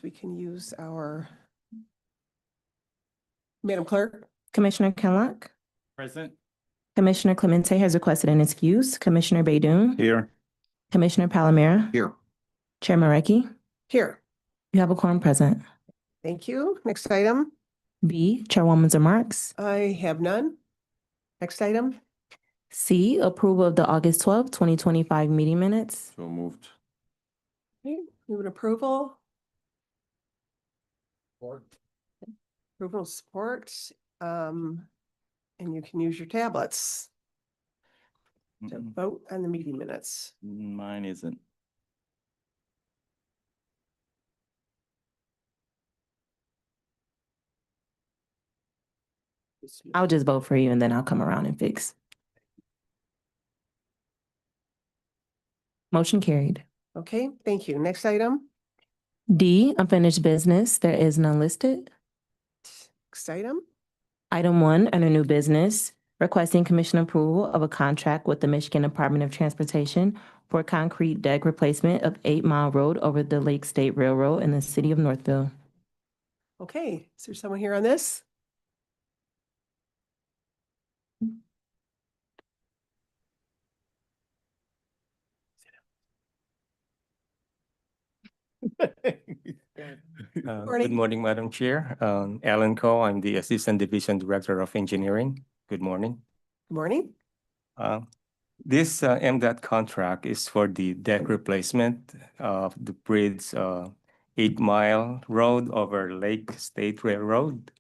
We can use our Madam Clerk. Commissioner Kenlock. Present. Commissioner Clemente has requested an excuse. Commissioner Baydoun. Here. Commissioner Palomera. Here. Chair Mareki. Here. You have a quorum present. Thank you. Next item. B, Chairwoman's remarks. I have none. Next item. C, approval of the August 12th, 2025 meeting minutes. So moved. Okay, move an approval. Approval support. And you can use your tablets to vote on the meeting minutes. Mine isn't. I'll just vote for you and then I'll come around and fix. Motion carried. Okay, thank you. Next item. D, unfinished business. There is none listed. Next item. Item 1, under new business, requesting commission approval of a contract with the Michigan Department of Transportation for concrete deck replacement of 8 Mile Road over the Lake State Railroad in the city of Northville. Okay, is there someone here on this? Good morning, Madam Chair. Alan Coe, I'm the Assistant Division Director of Engineering. Good morning. Good morning. This MDOT contract is for the deck replacement of the bridge 8 Mile Road over Lake State Railroad.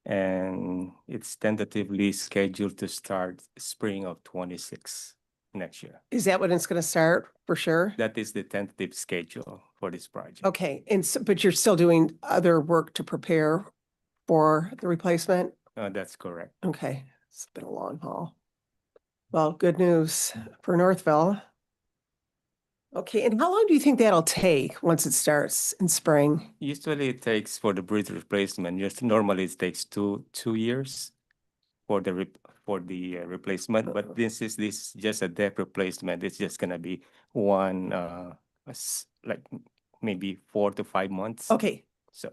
And it's tentatively scheduled to start spring of 26 next year. Is that when it's going to start for sure? That is the tentative schedule for this project. Okay, and so, but you're still doing other work to prepare for the replacement? That's correct. Okay, it's been a long haul. Well, good news for Northville. Okay, and how long do you think that'll take once it starts in spring? Usually it takes for the bridge replacement. Normally it takes two years for the replacement. But this is just a deck replacement. It's just gonna be one like maybe 4 to 5 months. Okay, So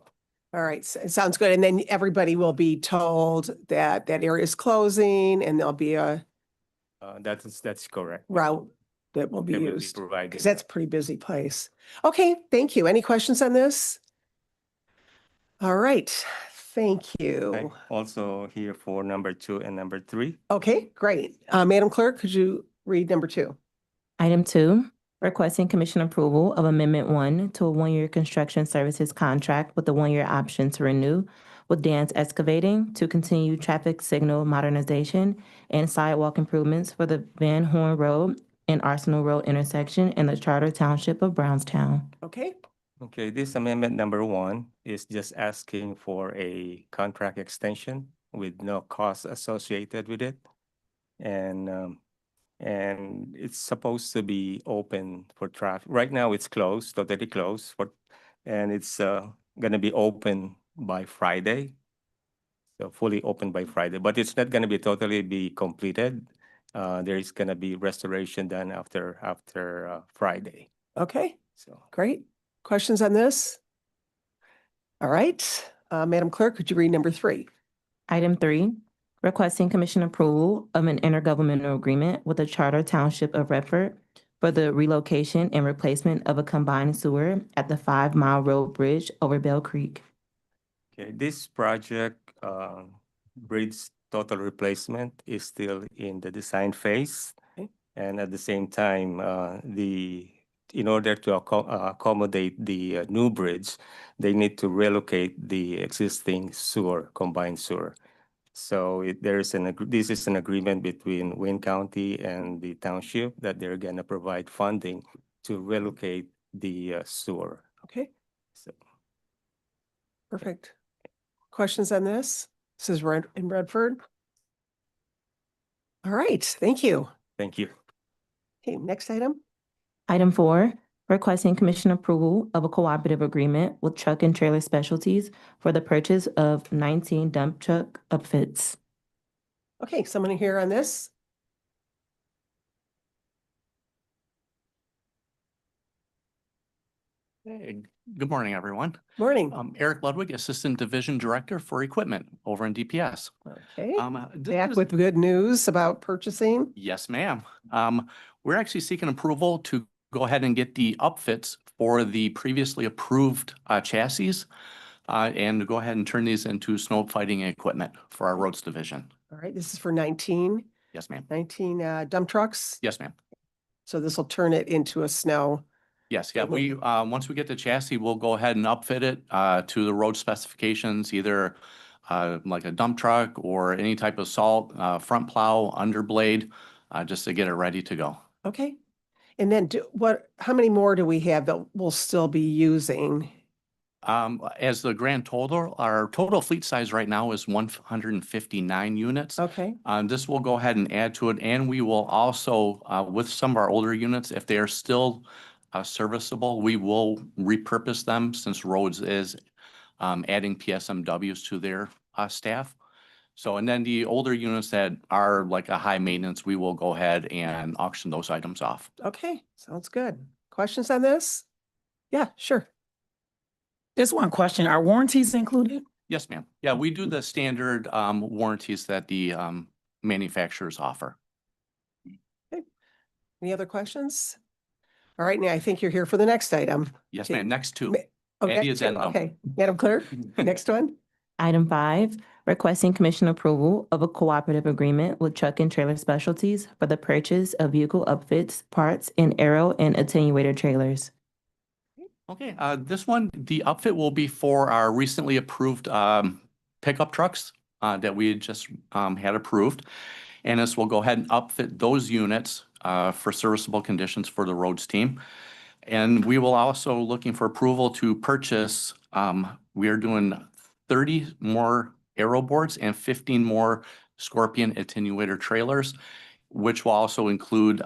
all right, so it sounds good. And then everybody will be told that that area is closing and there'll be a that's correct. route that will be It will be used. provided. Because that's a pretty busy place. Okay, thank you. Any questions on this? All right, thank I'm you. also here for number 2 and number 3. Okay, great. Madam Clerk, could you read number 2? Item 2, requesting commission approval of Amendment 1 to a 1-year construction services contract with a 1-year option to renew with Dan's Excavating to continue traffic signal modernization and sidewalk improvements for the Van Horn Road and Arsenal Road intersection in the Charter Township of Brownstown. Okay, Okay, this amendment number 1 is just asking for a contract extension with no cost associated with it. And it's supposed to be open for traffic. Right now it's closed, totally closed, and it's gonna be open by Friday. So fully open by Friday, but it's not gonna be totally be completed. There is gonna be restoration done after Friday. okay, So great. Questions on this? All right, Madam Clerk, could you read number 3? Item 3, requesting commission approval of an intergovernmental agreement with the Charter Township of Redford for the relocation and replacement of a combined sewer at the 5 Mile Road Bridge over Bell Creek. okay, this project bridge total replacement is still in the design phase. Okay. And at the same time, in order to accommodate the new bridge, they need to relocate the existing sewer, combined sewer. So this is an agreement between Wayne County and the township that they're gonna provide funding to relocate the sewer. Okay, So perfect. Questions on this? This is in Redford. All right, thank you. thank you. Okay, next item. Item 4, requesting commission approval of a cooperative agreement with Truck and Trailer Specialties for the purchase of 19 dump truck upfits. Okay, someone here on this? Hey, good morning, everyone. Morning. Eric Ludwig, Assistant Division Director for Equipment over in DPS. Okay, This back is- with good news about purchasing. Yes, ma'am. We're actually seeking approval to go ahead and get the upfits for the previously approved chassis and to go ahead and turn these into snow fighting equipment for our roads division. All right, this is for 19 Yes, ma'am. dump trucks. Yes, ma'am. So this will turn it into a snow. Yes, yeah, we, once we get the chassis, we'll go ahead and upfit it to the road specifications, either like a dump truck or any type of salt, front plow, underblade, just to get it ready to go. Okay. And then how many more do we have that we'll still be using? As the grand total, our total fleet size right now is 159 units. Okay, This will go ahead and add to it, and we will also, with some of our older units, if they are still serviceable, we will repurpose them since Roads is adding PSMWs to their staff. So, and then the older units that are like a high maintenance, we will go ahead and auction those items off. okay, sounds good. Questions on this? Yeah, sure. Just one question. Are warranties included? Yes, ma'am. Yeah, we do the standard warranties that the manufacturers offer. Any other questions? All right, now I think you're here for the next item. Yes, Okay. ma'am. Next two. Okay, the addendum. okay. Madam Clerk, next one. Item 5, requesting commission approval of a cooperative agreement with Truck and Trailer Specialties for the purchase of vehicle upfits, parts, and aero and attenuator trailers. Okay, this one, the upfit will be for our recently approved pickup trucks that we had just had approved. And this will go ahead and upfit those units for serviceable conditions for the roads team. And we will also looking for approval to purchase, we are doing 30 more aero boards and 15 more Scorpion attenuator trailers, which will also include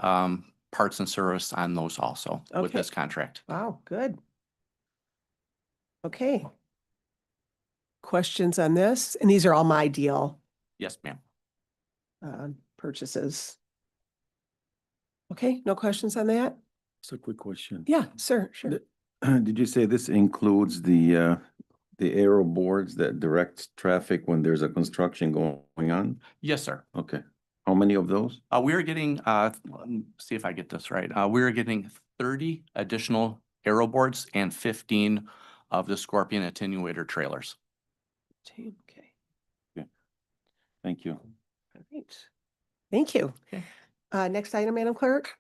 parts and service on those also with Okay. this contract. Wow, good. Okay. Questions on this? And these are all my deal Yes, ma'am. purchases. Okay, no questions on that? Just a quick question. Yeah, sir, sure. Did you say this includes the aero boards that direct traffic when there's a construction going on? Yes, sir. Okay. How many of those? We're getting, let me see if I get this right. We're getting 30 additional aero boards and 15 of the Scorpion attenuator trailers. Okay. Thank you. All right. Thank you. Okay. Next item, Madam Clerk.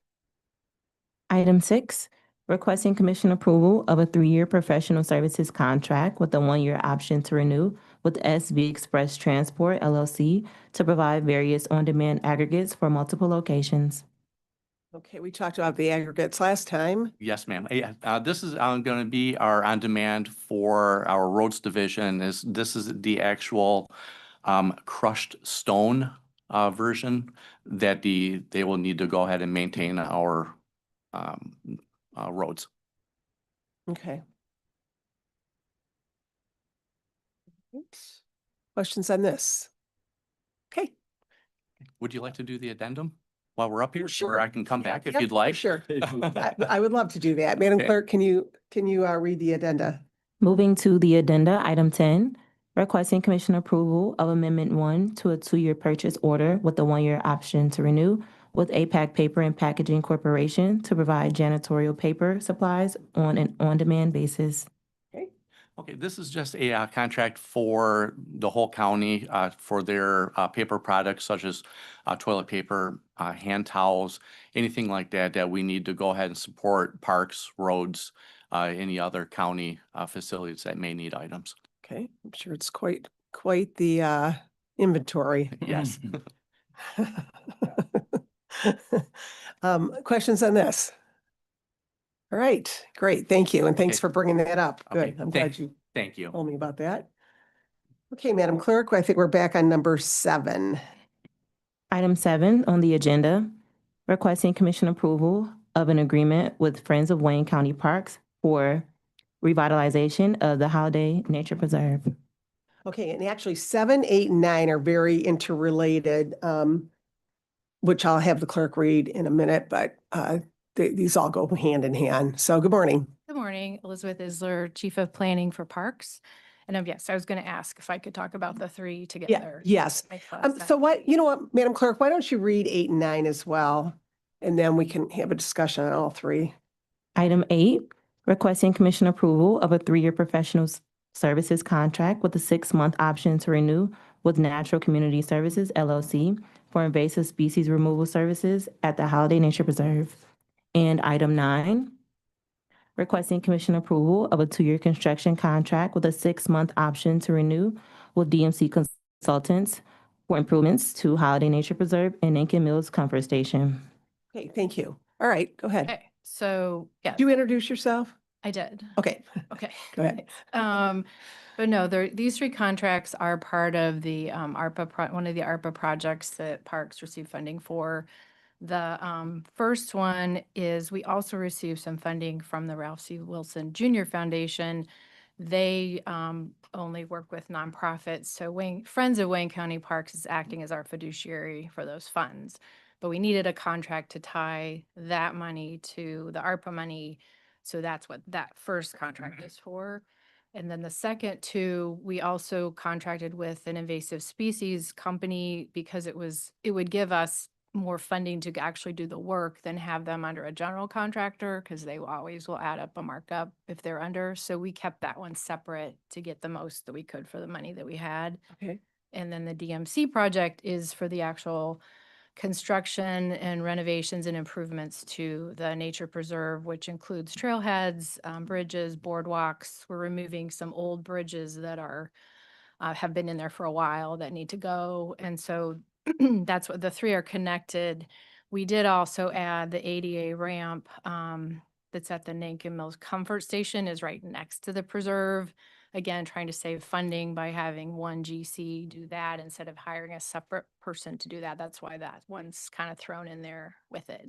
Item 6, requesting commission approval of a 3-year professional services contract with a 1-year option to renew with SV Express Transport LLC to provide various on-demand aggregates for multiple locations. Okay, we talked about the aggregates last time. Yes, ma'am. Yeah, this is going to be our on-demand for our roads division. This is the actual crushed stone version that they will need to go ahead and maintain our roads. Okay. Questions on this? Okay. Would you like to do the addendum while we're up here? Sure. Or I can come back if Yep, you'd for like. Sure. I would love to do that. Madam Okay. Clerk, can you read the addenda? Moving to the addenda, item 10, requesting commission approval of Amendment 1 to a 2-year purchase order with a 1-year option to renew with APAC Paper and Packaging Corporation to provide janitorial paper supplies on an on-demand basis. Okay, this is just a contract for the whole county for their paper products such as toilet paper, hand towels, anything like that that we need to go ahead and support parks, roads, any other county facilities that may need items. Okay, I'm sure it's quite the inventory. Yes. Questions on this? All right, great, thank you, and thanks Okay. for bringing that up. Okay, Good, I'm glad you Thank you. told me about that. Okay, Madam Clerk, I think we're back on number 7. Item 7 on the agenda, requesting commission approval of an agreement with Friends of Wayne County Parks for revitalization of the Holiday Nature Preserve. Okay, and actually 7, 8, and 9 are very interrelated, which I'll have the clerk read in a minute, but these all go hand in hand. So good morning. Good morning. Elizabeth Isler, Chief of Planning for Parks. And yes, I was going to ask if I could talk about the three Yeah, together. yes. Makes a lot of sense. So what, you know what, Madam Clerk, why don't you read 8 and 9 as well? And then we can have a discussion on all three. Item 8, requesting commission approval of a 3-year professional services contract with a 6-month option to renew with Natural Community Services LLC for invasive species removal services at the Holiday Nature Preserve. And item 9, requesting commission approval of a 2-year construction contract with a 6-month option to renew with DMC Consultants for improvements to Holiday Nature Preserve and Lincoln Mills Comfort Station. Okay, thank you. All right, go ahead. Okay, so yeah, Do you introduce yourself? I did. Okay, Okay. go ahead. But no, these 3 contracts are part of the one of the ARPA projects that Parks received funding for. The first one is we also received some funding from the Ralph C. Wilson Jr. Foundation. They only work with nonprofits. So Friends of Wayne County Parks is acting as our fiduciary for those funds. But we needed a contract to tie that money to the ARPA money. So that's what that first contract is for. And then the second 2, we also contracted with an invasive species company because it would give us more funding to actually do the work than have them under a general contractor, because they always will add up a markup if they're under. So we kept that one separate to get the most that we could for the money that we had. Okay. And then the DMC project is for the actual construction and renovations and improvements to the nature preserve, which includes trailheads, bridges, boardwalks. We're removing some old bridges that are have been in there for a while that need to go. And so that's what the 3 are connected. We did also add the ADA ramp that's at the Lincoln Mills Comfort Station is right next to the preserve. Again, trying to save funding by having one GC do that instead of hiring a separate person to do that. That's why that one's kind of thrown in there with it.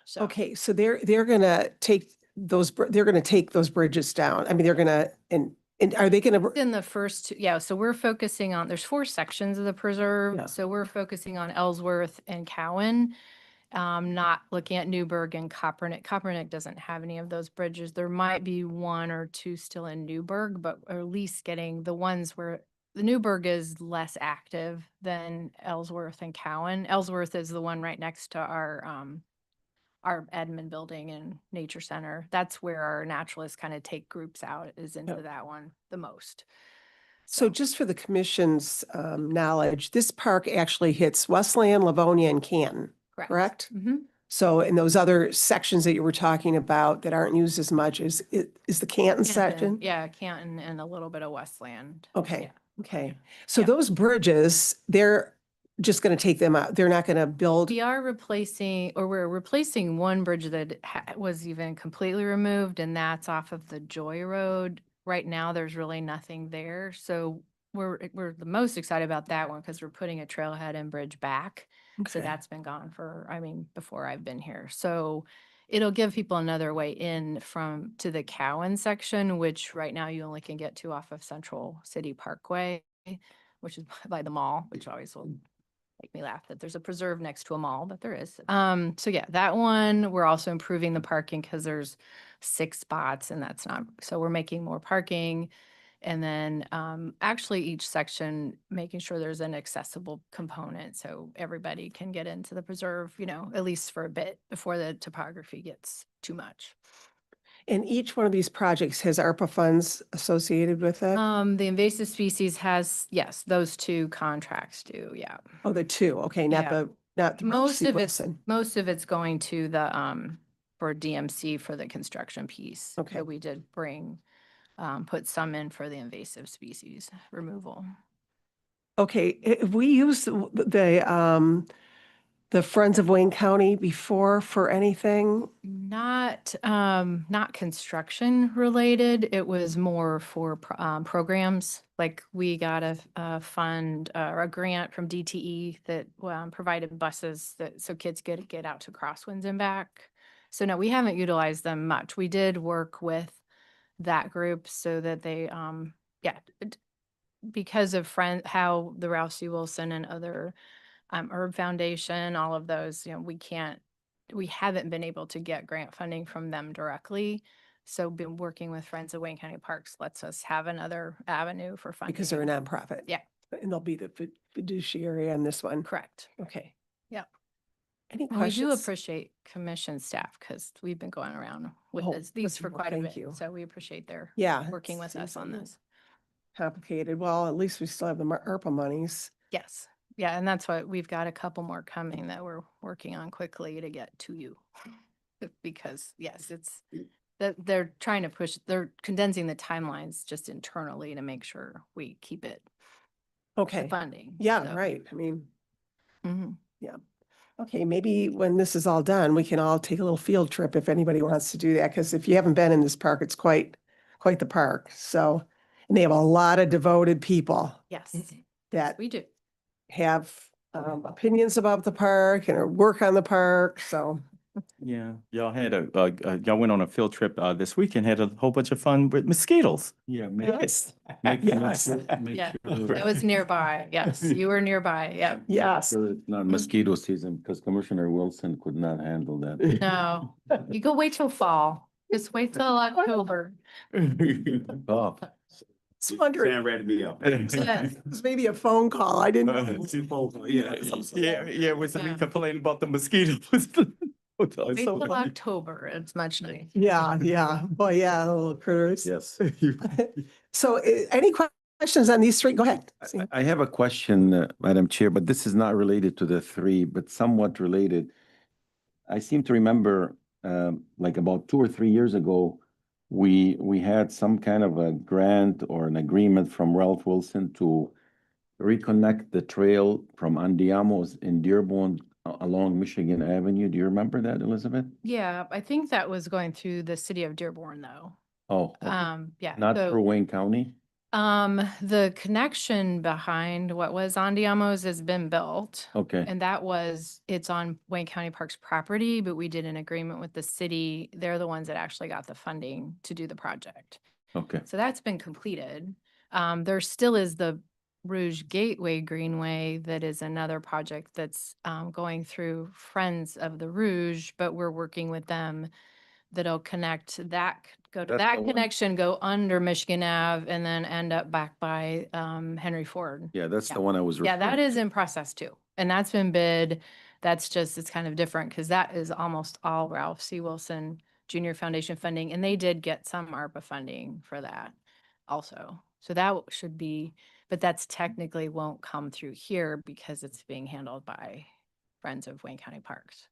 So Okay, so they're gonna take they're gonna take those bridges down. I mean, they're gonna, and are they gonna, in the first, yeah, so we're focusing on, there's 4 sections of the preserve. Yeah. So we're focusing on Ellsworth and Cowan, not looking at Newburgh and Coppernick. Coppernick doesn't have any of those bridges. There might be 1 or 2 still in Newburgh, but at least getting the ones where the Newburgh is less active than Ellsworth and Cowan. Ellsworth is the one right next to our admin building and nature center. That's where our naturalists kind of take groups out, is into Yep. that one the most. so just for the commission's knowledge, this park actually hits Westland, Livonia, and Canton, correct? Mm-hmm. So in those other sections that you were talking about that aren't used as much, is the Canton section? Yeah, Canton and a little bit of Westland. Okay, Yeah. okay. So Yeah. those bridges, they're just gonna take them out. They're not gonna build, We're replacing one bridge that was even completely removed, and that's off of the Joy Road. Right now, there's really nothing there. So we're the most excited about that one because we're putting a trailhead and bridge back. So Okay. that's been gone before I've been here. So it'll give people another way in to the Cowan section, which right now you only can get to off of Central City Parkway, which is by the mall, which always will make me laugh that there's a preserve next to a mall, but there is. So yeah, that one, we're also improving the parking because there's 6 spots and that's not, so we're making more parking. And then actually each section, making sure there's an accessible component so everybody can get into the preserve, at least for a bit before the topography gets too much. And each one of these projects has ARPA funds associated with it? The invasive species has, yes, those 2 contracts do, yeah. Oh, the 2, okay, not Yeah. the Most of it's Wilson. going to the for DMC for the construction piece. Okay. But we did put some in for the invasive species removal. Okay, have we used the Friends of Wayne County before for anything? Not construction related. It was more for programs. Like we got a fund or a grant from DTE that provided buses so kids could get out to Crosswinds and back. So no, we haven't utilized them much. We did work with that group so that they because of how the Ralph C. Wilson and other Herb Foundation, all of those, we haven't been able to get grant funding from them directly. So been working with Friends of Wayne County Parks lets us have another avenue for funding. Because they're a nonprofit. Yeah. And they'll be the fiduciary on this one. Correct. Okay. Yep. Any And we do questions? appreciate commission staff because we've been going around with Oh, these for well, quite a thank bit. you. So we appreciate their Yeah. working it with us seems on a little this. Complicated. Well, at least we still have the ARPA monies. Yes. Yeah. And that's why we've got a couple more coming that we're working on quickly to get to you. Because yes, it's that they're trying to push, they're condensing the timelines just internally to make sure we keep it the Okay. funding. Yeah, So, right. I mean, mhm. okay, maybe when this is all done, we can all take a little field trip if anybody wants to do that. Because if you haven't been in this park, it's quite the park. So, and they have a lot of devoted people Yes, that we do. have opinions about the park and work on the park. So, Yeah, y'all had y'all went on a field trip this weekend, had a whole bunch of fun with mosquitoes. Yeah. yes, Yes. Yeah. That was nearby. Yes, you were nearby. Yeah. yes. Sure it's not mosquito season because Commissioner Wilson could not handle that. No, you go wait till fall. Just wait till October. Oh. Just wondering, ready me up. Yes. it's maybe a phone call. I didn't. Yeah, was Yeah. me complaining about the mosquitoes. Wait till October. It's much nicer. Yeah, yeah. Boy, yeah, little critters. Yes. So any questions on these three? Go ahead. I have a question, Madam Chair, but this is not related to the three, but somewhat related. I seem to remember, like about 2 or 3 years ago, we had some kind of a grant or an agreement from Ralph Wilson to reconnect the trail from Andiamo's in Dearborn along Michigan Avenue. Do you remember that, Elizabeth? Yeah, I think that was going through the city of Dearborn though. Oh, okay. Yeah. Not so- through Wayne County? The connection behind what was Andiamo's has been built. Okay, And it's on Wayne County Parks property, but we did an agreement with the city. They're the ones that actually got the funding to do the project. okay. So that's been completed. There still is the Rouge Gateway Greenway that is another project that's going through Friends of the Rouge, but we're working with them that'll connect that, go to That's that the one. connection, go under Michigan Ave and then end up back by Henry Ford. Yeah, that's Yeah. the one I was. Yeah, that referring is in process too. And that's been bid. That's just, it's kind of different because that is almost all Ralph C. Wilson Junior Foundation funding. And they did get some ARPA funding for that also. So that should be, but that's technically won't come through here because it's being handled by Friends of Wayne County Parks.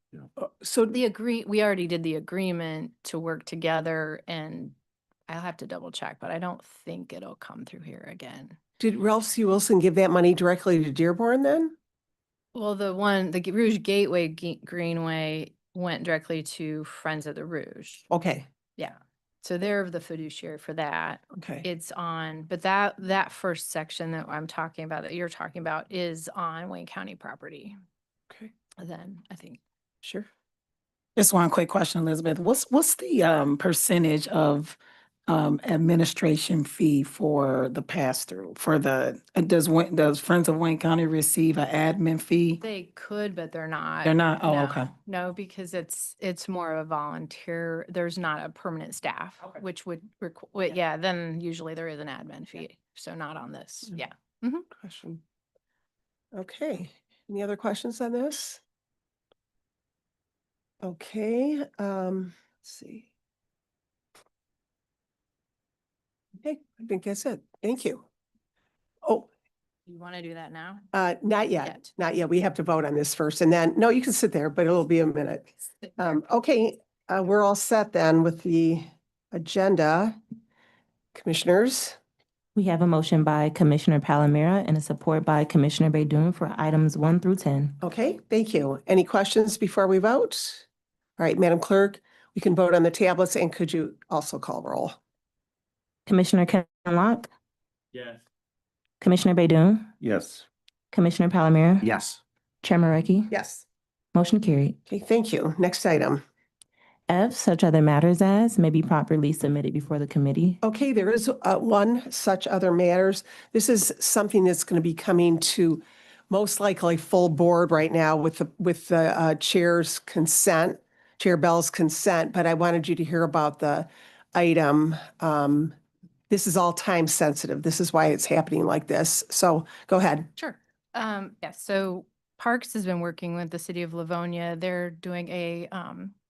So We already did the agreement to work together and I'll have to double check, but I don't think it'll come through here again. did Ralph C. Wilson give that money directly to Dearborn then? Well, the Rouge Gateway Greenway went directly to Friends of the Rouge. Okay, Yeah. So they're the fiduciary for that. okay. It's on, but that first section that I'm talking about, that you're talking about is on Wayne County property. Okay, Then I think. sure. Just one quick question, Elizabeth. What's the percentage of administration fee for the pass-through for does Friends of Wayne County receive an admin fee? They could, but they're not. They're not? Oh, No. okay. No, because it's more of a volunteer. There's not a permanent staff, Okay. which would, yeah, then usually there is an admin fee. So not on this. Mm. Yeah. Question. Okay, any other questions on this? Okay, let's see. Okay, I think that's it. Thank you. Oh, You want to do that now? not yet, not yet. We have to vote on this first and then, no, you can sit there, but it'll be a minute. Okay, we're all set then with the agenda. Commissioners, We have a motion by Commissioner Palomera and a support by Commissioner Baydun for items 1 through 10. okay, thank you. Any questions before we vote? All right, Madam Clerk, we can vote on the tablets and could you also call roll? Commissioner Kenlock, Yes. Commissioner Baydun, Yes. Commissioner Palomera, Yes. Chair Mareki. Yes. Motion carried. Okay, thank you. Next item. F, such other matters as may be properly submitted before the committee. Okay, there is one such other matters. This is something that's going to be coming to most likely full board right now with the chair's consent, Chair Bell's consent, but I wanted you to hear about the item. This is all time sensitive. This is why it's happening like this. So go ahead. Sure. Yes, so Parks has been working with the city of Livonia. They're doing a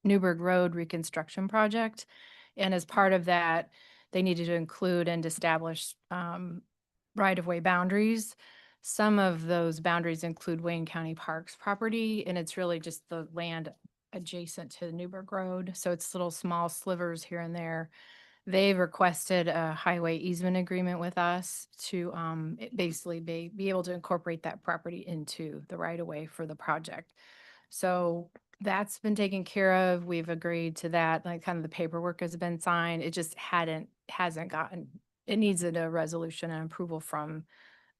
Newburgh Road reconstruction project. And as part of that, they needed to include and establish right-of-way boundaries. Some of those boundaries include Wayne County Parks property, and it's really just the land adjacent to Newburgh Road. So it's little small slivers here and there. They've requested a highway easement agreement with us to basically be able to incorporate that property into the right of way for the project. So that's been taken care of. We've agreed to that, like kind of the paperwork has been signed. It just hasn't gotten, it needs a resolution and approval from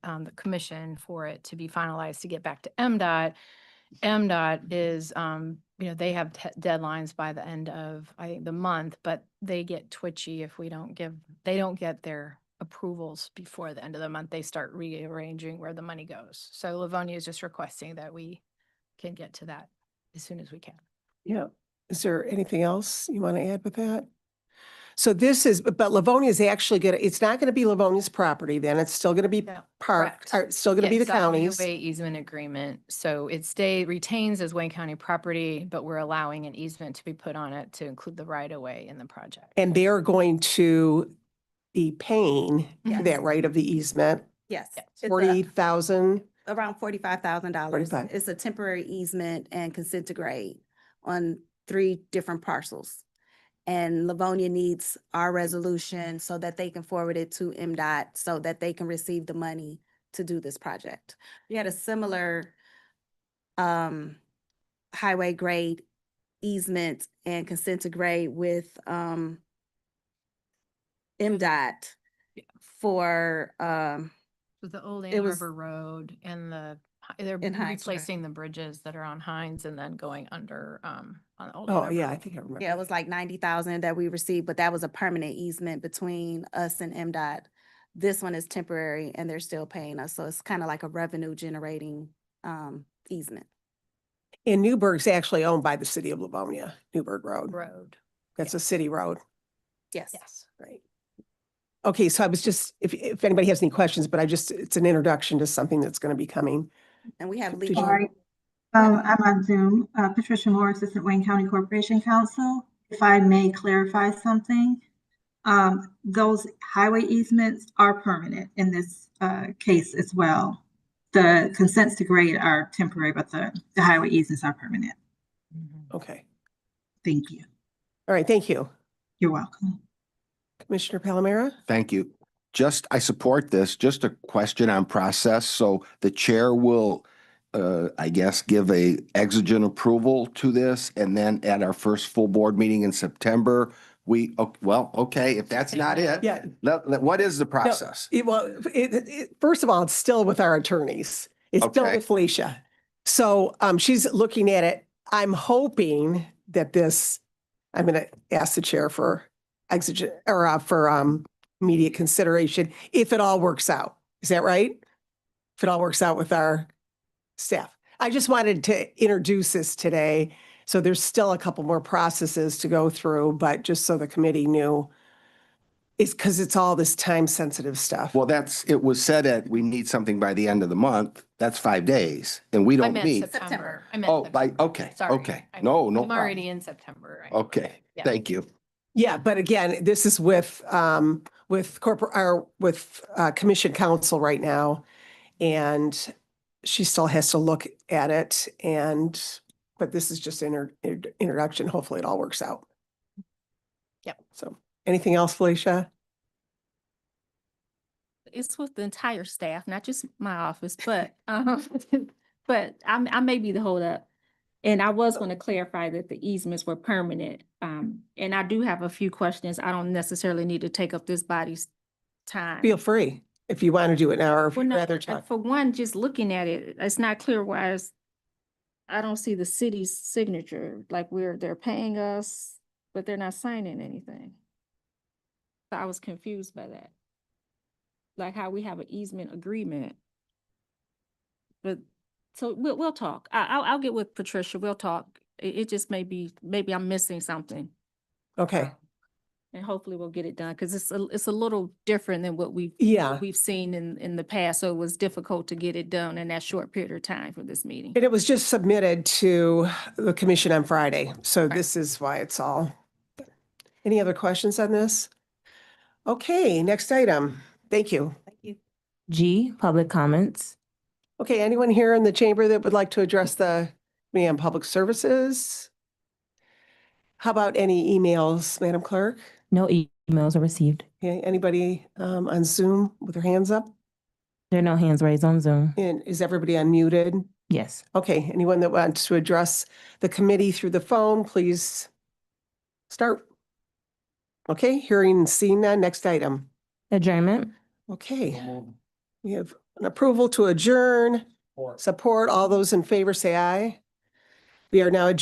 the commission for it to be finalized to get back to MDOT. MDOT is, they have deadlines by the end of, I think, the month, but they get twitchy if they don't get their approvals before the end of the month. They start rearranging where the money goes. So Livonia is just requesting that we can get to that as soon as we can. Yeah. Is there anything else you want to add with that? So this is, but Livonia is actually it's not going to be Livonia's property then. It's still going to be No, park, correct. or it's still going to be the It's a right-of-way counties. easement agreement. So it retains as Wayne County property, but we're allowing an easement to be put on it to include the right of way in the project. And they're going to be paying Yes. that right of the easement, Yes. Yeah. It's 40,000. around $45,000. 45. It's a temporary easement and consent to grade on 3 different parcels. And Livonia needs our resolution so that they can forward it to MDOT so that they can receive the money to do this project. We had a similar highway grade easement and consent to grade with MDOT for With the old It Ann was- Arbor Road and they're In Hines, right. replacing the bridges that are on Hines and then going under, on Old Oh, Ann yeah, Arbor. I think I remember. Yeah, it was like 90,000 that we received, but that was a permanent easement between us and MDOT. This one is temporary and they're still paying us, so it's kind of like a revenue generating easement. And Newburgh's actually owned by the city of Livonia, Newburgh Road. Road. That's a city road, Yes. Yes. right? Okay, so I was just, if anybody has any questions, but it's an introduction to something that's going to be coming. And we have Did legal. you- Sorry. I'm on Zoom. Patricia Moore, Assistant Wayne County Corporation Counsel. If I may clarify something, those highway easements are permanent in this case as well. The consents to grade are temporary, but the highway easements are permanent. Okay, Thank you. all right, thank you. You're welcome. Commissioner Palomera? Thank you. I support this, just a question on process. So the chair will, I guess, give a exigent approval to this. And then at our first full board meeting in September, okay, if that's not it, Yeah. what is the process? First of all, it's still with our attorneys. It's still Okay. with Felicia. So she's looking at it. I'm hoping that I'm going to ask the chair for exigent or for immediate consideration if it all works out. Is that right? If it all works out with our staff. I just wanted to introduce this today. So there's still a couple more processes to go through, but just so the committee knew, it's because it's all this time sensitive stuff. Well, it was said we need something by the end of the month. That's 5 days and we I don't meant meet. September. I meant Oh, September. okay, Sorry. okay. I'm- No I'm problem. already in September. right? Okay, Yeah. thank you. Yeah, but again, this is with corporate, or with commission counsel right now. And she still has to look at it but this is just introduction. Hopefully it all works out. Yep. So anything else, Felicia? It's with the entire staff, not just my office, but, but I may be the holdup. And I was going to clarify that the easements were permanent. And I do have a few questions. I don't necessarily need to take up this body's time. Feel free if you want to do it now or if Well, you'd no, rather talk. for one, just looking at it, it's not clear why I don't see the city's signature, like they're paying us, but they're not signing anything. So I was confused by that. Like how we have an easement agreement. But, so we'll talk. I'll get with Patricia. We'll talk. It just maybe I'm missing something. Okay. And hopefully we'll get it done, because it's a little different than what Yeah. we've seen in the past. So it was difficult to get it done in that short period of time for this meeting. And it was just submitted to the commission on Friday, so this is why it's all. Any other questions on this? Okay, next item. Thank you. G, public comments. Okay, anyone here in the chamber that would like to address the Committee on Public Services? How about any emails, Madam Clerk? No emails are received. Okay, anybody on Zoom with their hands up? There are no hands raised on Zoom. And is everybody unmuted? Yes. Okay, anyone that wants to address the committee through the phone, please start. Okay, hearing and seeing none, next item. Adjournment. Okay, we have an approval to adjourn. Support. All those in favor say aye. We are now adjourned.